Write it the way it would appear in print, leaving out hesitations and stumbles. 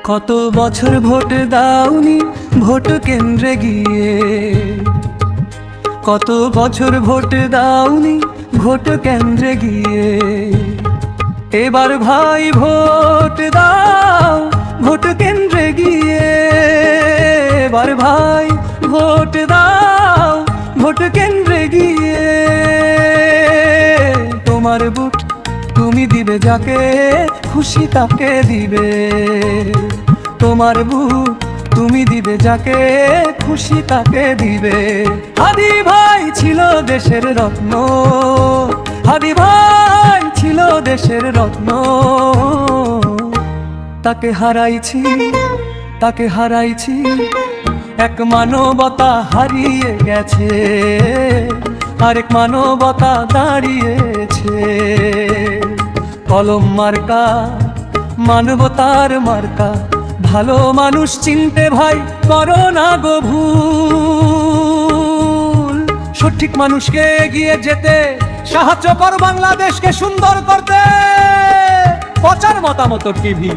কত বছর ভোট দাওনি ভোট কেন্দ্রে গিয়ে, কত বছর ভোট দাওনি ভোট কেন্দ্রে গিয়ে। এবার ভাই ভোট দাও ভোট কেন্দ্রে গিয়ে, এবার ভাই ভোট দাও ভোট কেন্দ্রে গিয়ে। তোমার ভোট তুমি দিবে যাকে খুশি তাকে দিবে, তোমার ভোট তুমি দিবে যাকে খুশি তাকে দিবে। হাদি ভাই ছিল দেশের রত্ন, হাদি ভাই ছিল দেশের রত্ন। তাকে হারাইছি, তাকে হারাইছি, এক মানবতা হারিয়ে গেছে, আরেক মানবতা দাঁড়িয়েছে। কলম মার্কা মানবতার মার্কা, ভালো মানুষ চিনতে ভাই করো না গো ভুল। সঠিক মানুষকে এগিয়ে যেতে সাহায্য কর বাংলাদেশকে সুন্দর করতে। প্রচার মতামত টিভি।